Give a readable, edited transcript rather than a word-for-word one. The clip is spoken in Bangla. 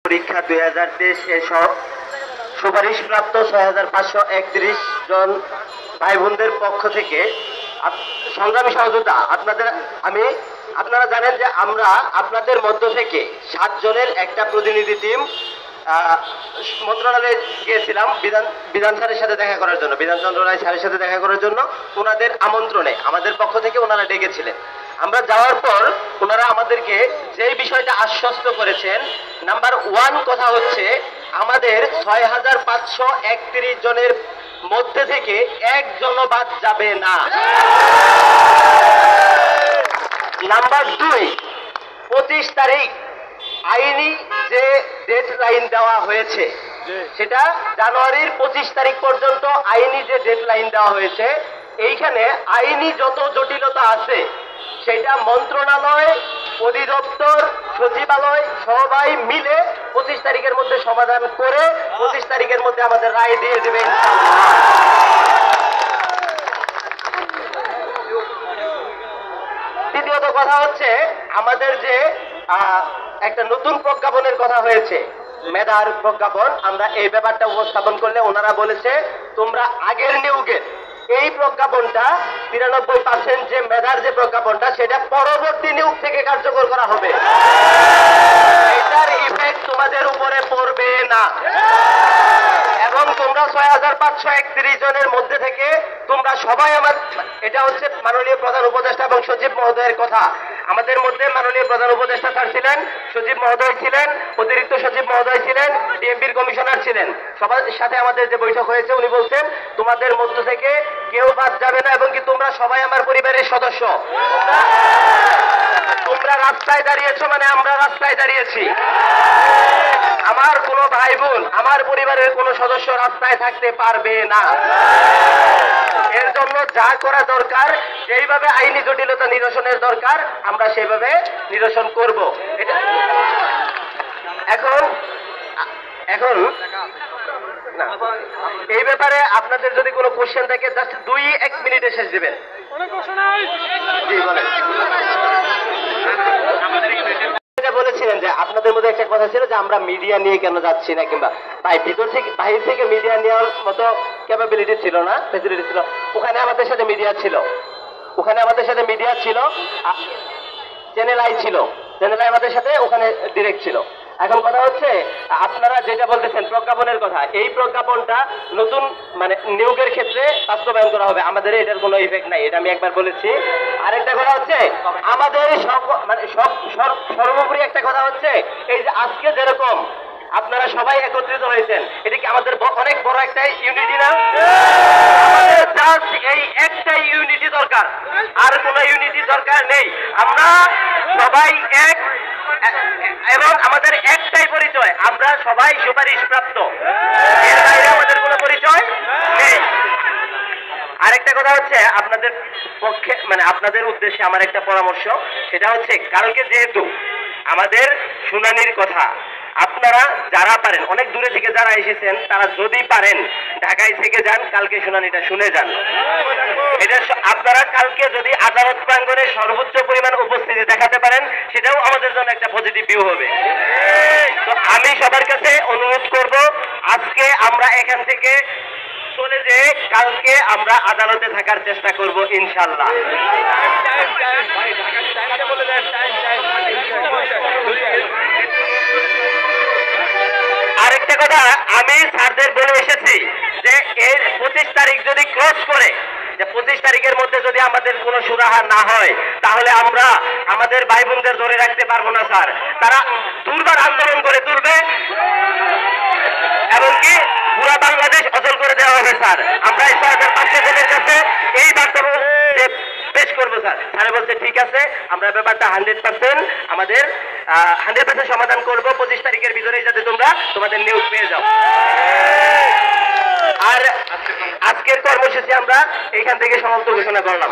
পরীক্ষা 2023 এর সুপারিশপ্রাপ্ত 6531 জন ভাই বোনদের পক্ষ থেকে সংগ্রামী সহযোদ্ধা আপনারা জানেন যে আমরা আপনাদের মধ্য থেকে 7 জনের একটা প্রতিনিধি টিম মন্ত্রণালয়ে গিয়েছিলাম বিধান স্যারের সাথে দেখা করার জন্য, বিধানচন্দ্র রায় স্যারের সাথে দেখা করার জন্য। ওনাদের আমন্ত্রণে আমাদের পক্ষ থেকে ওনারা ডেকেছিলেন। আমরা যাওয়ার পর ওনারা আমাদেরকে যেই বিষয়টা আশ্বস্ত করেছেন, নাম্বার 1 কথা হচ্ছে আমাদের 6531 জনের মধ্যে থেকে একজনও বাদ যাবে না। নাম্বার 2, 25 তারিখ আইনি যে ডেডলাইন দেওয়া হয়েছে সেটা জানুয়ারির 25 তারিখ পর্যন্ত আইনি যে ডেডলাইন দেওয়া হয়েছে, এইখানে আইনি যত জটিলতা আছে সেটা মন্ত্রণালয়, অধিদপ্তর, সচিবালয় সবাই মিলে 25 তারিখের মধ্যে সমাধান করে 25 তারিখের মধ্যে আমাদের রায় দিয়ে দেবে ইনশাআল্লাহ। দ্বিতীয়ত কথা হচ্ছে আমাদের যে একটা নতুন প্রজ্ঞাপনের কথা হয়েছে, মেধার প্রজ্ঞাপন, আমরা এই ব্যাপারটা উপস্থাপন করলে ওনারা বলেছে তোমরা আগের নিয়োগের এই প্রজ্ঞাপনটা 93% যে মেধার যে প্রজ্ঞাপনটা সেটা পরবর্তী নিয়োগ থেকে কার্যকর করা হবে, এটার ইফেক্ট তোমাদের উপরে পড়বে না। এবং তোমরা 6531 জনের মধ্যে থেকে তোমরা সবাই এটা হচ্ছে মাননীয় প্রধান উপদেষ্টা এবং সচিব মহোদয়ের কথা। আমাদের মধ্যে মাননীয় প্রধান উপদেষ্টা স্যার ছিলেন, সচিব মহোদয় ছিলেন, অতিরিক্ত সচিব মহোদয় ছিলেন, ডিএমপির কমিশনার ছিলেন। সবার সাথে আমাদের যে বৈঠক হয়েছে উনি বলছেন তোমাদের মধ্য থেকে কেউ বাদ যাবে না এবং কি তোমরা সবাই আমার পরিবারের সদস্য। তোমরা রাস্তায় দাঁড়িয়েছো মানে আমরা রাস্তায় দাঁড়িয়েছি। আমার কোনো ভাই বোন, আমার পরিবারের কোনো সদস্য রাস্তায় থাকতে পারবে না। এর জন্য যা করা দরকার, যেইভাবে আইনি জটিলতা নিরসনের দরকার আমরা সেইভাবে নিরসন করব। এখন এই ব্যাপারে আপনাদের যদি কোনো কোশ্চেন থাকে জাস্ট 2-1 মিনিটে শেষ দিবেন। জি বলেন। বলেছিলেন যে আপনাদের মধ্যে একটা কথা ছিল যে আমরা মিডিয়া নিয়ে কেন যাচ্ছি না, কিংবা বাহির থেকে মিডিয়া নেওয়ার মতো ক্যাপাবিলিটি ছিল না, ফেসিলিটি ছিল। ওখানে আমাদের সাথে মিডিয়া ছিল, চ্যানেল আই ছিল, চ্যানেল আই আমাদের সাথে ওখানে ডিরেক্ট ছিল। এখন কথা হচ্ছে আপনারা যেটা বলতেছেন প্রজ্ঞাপনের কথা, এই প্রজ্ঞাপনটা নতুন মানে নিয়োগের ক্ষেত্রে বাস্তবায়ন করা হবে, আমাদের এটার কোনো ইফেক্ট নাই, এটা আমি একবার বলেছি। আরেকটা কথা হচ্ছে আমাদের সর্বোপরি একটা কথা হচ্ছে এই যে আজকে যেরকম আপনারা সবাই একত্রিত হয়েছেন, এটা কি আমাদের অনেক বড় একটা ইউনিটি না? আমাদের জাস্ট এই একটাই ইউনিটি দরকার, আর কোনো ইউনিটি দরকার নেই। আমরা সবাই এক এবং আমাদের একটাই পরিচয়, আমরা সবাই সুপারিশপ্রাপ্ত, এর বাইরে আমাদের কোনো পরিচয় নেই। আরেকটা কথা হচ্ছে আপনাদের পক্ষে মানে আপনাদের উদ্দেশ্যে আমার একটা পরামর্শ, সেটা হচ্ছে কালকে যেহেতু আমাদের শুনানির কথা, আপনারা যারা পারেন, অনেক দূরে থেকে যারা এসেছেন তারা যদি পারেন ঢাকায় থেকে যান, কালকে শুনানিটা শুনে যান। এটা আপনারা কালকে যদি আদালত প্রাঙ্গণে সর্বোচ্চ পরিমাণ উপস্থিতি দেখাতে পারেন সেটাও আমাদের জন্য একটা পজিটিভ ভিউ হবে। তো আমি সবার কাছে অনুরোধ করব আজকে আমরা এখান থেকে চলে যে কালকে আমরা আদালতে থাকার চেষ্টা করব ইনশাআল্লাহ। আরেকটা কথা আমি স্যারদের বলে এসেছি যে এর 25 তারিখ যদি ক্রস করে, যে 25 তারিখের মধ্যে যদি আমাদের কোনো সুরাহা না হয় তাহলে আমরা আমাদের ভাই বোনদের ধরে রাখতে পারবো না স্যার। তারা দুর্বার আন্দোলন করে তুলবে এবং কি পুরো বাংলাদেশ অচল করে দেওয়া হবে স্যার। আমরা স্যারদের পাশে কাছে এই বার্তা পেশ করবো স্যার। স্যার বলছে ঠিক আছে, আমরা ব্যাপারটা 100% আমাদের 100% সমাধান করবো 25 তারিখের ভিতরেই, যাতে তোমরা তোমাদের নিয়োগ পেয়ে যাও। আর আজকের কর্মসূচি আমরা এইখান থেকে সমাপ্ত ঘোষণা করলাম।